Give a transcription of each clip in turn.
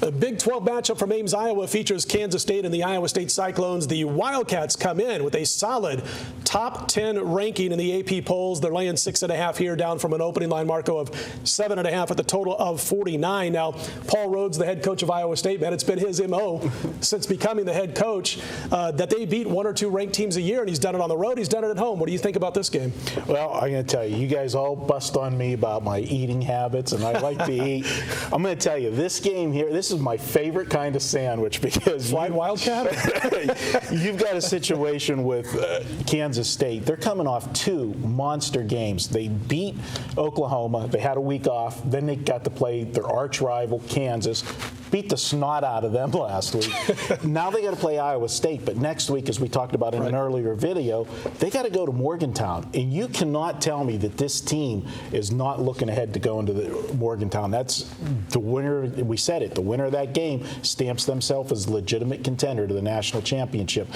The Big 12 matchup from Ames, Iowa features Kansas State and the Iowa State Cyclones. The Wildcats come in with a solid top 10 ranking in the AP polls. They're laying 6.5 here, down from an opening line, Marco, of 7.5 at the total of 49. Now, Paul Rhodes, the head coach of Iowa State, man, it's been his MO since becoming the head coach that they beat one or two ranked teams a year, and he's done it on the road. He's done it at home. What do you think about this game? Well, I'm going to tell you, you guys all bust on me about my eating habits, and I like to eat. I'm going to tell you, this game here, this is my favorite kind of sandwich because Flying Wildcat? You've got a situation with Kansas State. They're coming off two monster games. They beat Oklahoma. They had a week off. Then they got to play their arch rival, Kansas. Beat the snot out of them last week. Now they got to play Iowa State. But next week, as we talked about in an earlier video, they got to go to Morgantown. And you cannot tell me that this team is not looking ahead to go into the Morgantown. That's the winner. We said it. The winner of that game stamps themselves as legitimate contender to the national championship.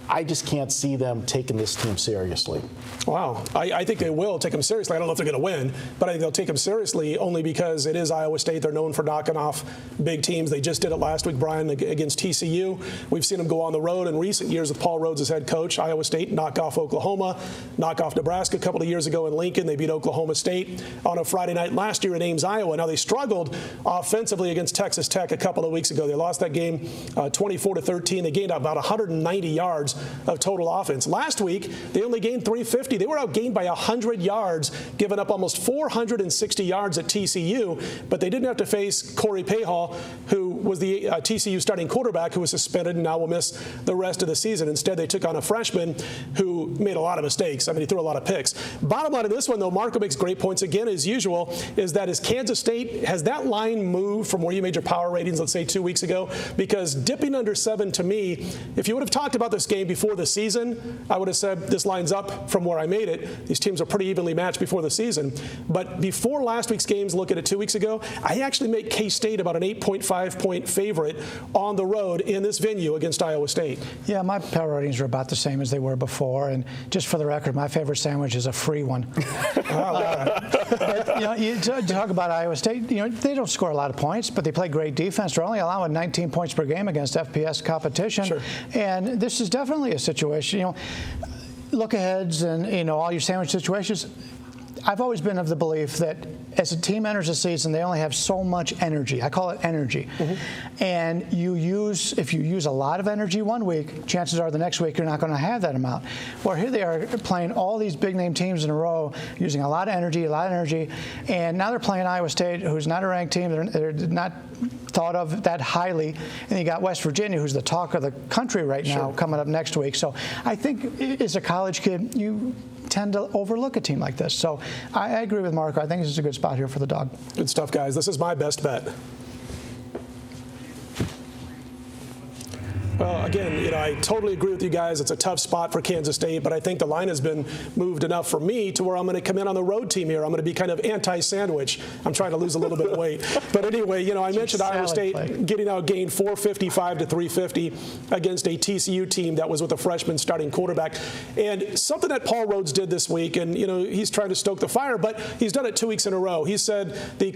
I just can't see them taking this team seriously. Wow. I think they will take them seriously. I don't know if they're going to win, but I think they'll take them seriously only because it is Iowa State. They're known for knocking off big teams. They just did it last week, Bryan, against TCU. We've seen them go on the road in recent years with Paul Rhodes as head coach. Iowa State knock off Oklahoma, knock off Nebraska a couple of years ago in Lincoln. They beat Oklahoma State on a Friday night last year in Ames, Iowa. Now, they struggled offensively against Texas Tech a couple of weeks ago. They lost that game 24-13. They gained about 190 yards of total offense. Last week, they only gained 350. They were outgained by 100 yards, giving up almost 460 yards at TCU, but they didn't have to face Corey Payhall, who was the TCU starting quarterback who was suspended and now will miss the rest of the season. Instead, they took on a freshman who made a lot of mistakes. I mean, he threw a lot of picks. Bottom line of this one, though, Marco makes great points again, as usual, is that as Kansas State, has that line moved from where you made your power ratings, let's say 2 weeks ago? Because dipping under 7, to me, if you would have talked about this game before the season, I would have said this line's up from where I made it. These teams are pretty evenly matched before the season. But before last week's games, look at it 2 weeks ago, I actually make K-State about an 8.5-point favorite on the road in this venue against Iowa State. Yeah, my power ratings are about the same as they were before. And just for the record, my favorite sandwich is a free one. But, you talk about Iowa State, they don't score a lot of points, but they play great defense. They're only allowing 19 points per game against FBS competition. Sure. And this is definitely a situation, look-aheads and, all your sandwich situations. I've always been of the belief that as a team enters a season, they only have so much energy. I call it energy. Mm-hmm. And if you use a lot of energy one week, chances are the next week you're not going to have that amount. Well, here they are playing all these big-name teams in a row, using a lot of energy, and now they're playing Iowa State, who's not a ranked team. They're not thought of that highly. And you got West Virginia, who's the talk of the country right now, coming up next week. So I think as a college kid, you tend to overlook a team like this. So I agree with Marco. I think this is a good spot here for the dog. Good stuff, guys. This is my best bet. Well, again, I totally agree with you guys. It's a tough spot for Kansas State, but I think the line has been moved enough for me to where I'm going to come in on the road team here. I'm going to be kind of anti-sandwich. I'm trying to lose a little bit of weight. But anyway, I mentioned Iowa State getting outgained 455 to 350 against a TCU team that was with a freshman starting quarterback. And something that Paul Rhodes did this week, and, he's trying to stoke the fire, but he's done it 2 weeks in a row. He said the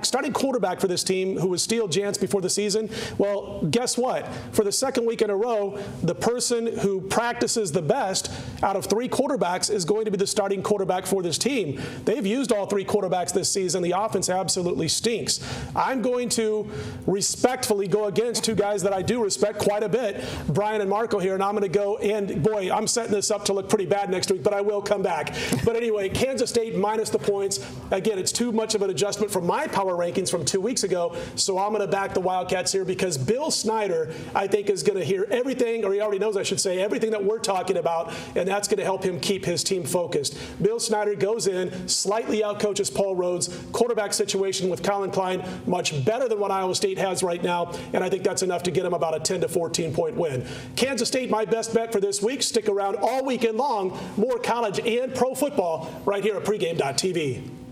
starting quarterback for this team, who was Steele Jantz before the season, well, guess what? For the second week in a row, the person who practices the best out of 3 quarterbacks is going to be the starting quarterback for this team. They've used all 3 quarterbacks this season. The offense absolutely stinks. I'm going to respectfully go against 2 guys that I do respect quite a bit, Bryan and Marco here, and I'm going to go, and boy, I'm setting this up to look pretty bad next week, but I will come back. But anyway, Kansas State minus the points. Again, it's too much of an adjustment from my power rankings from 2 weeks ago, so I'm going to back the Wildcats here because Bill Snyder, I think, is going to hear everything, or he already knows, I should say, everything that we're talking about, and that's going to help him keep his team focused. Bill Snyder goes in, slightly outcoaches Paul Rhodes. Quarterback situation with Colin Klein, much better than what Iowa State has right now, and I think that's enough to get him about a 10 to 14-point win. Kansas State, my best bet for this week. Stick around all weekend long. More college and pro football right here at pregame.tv.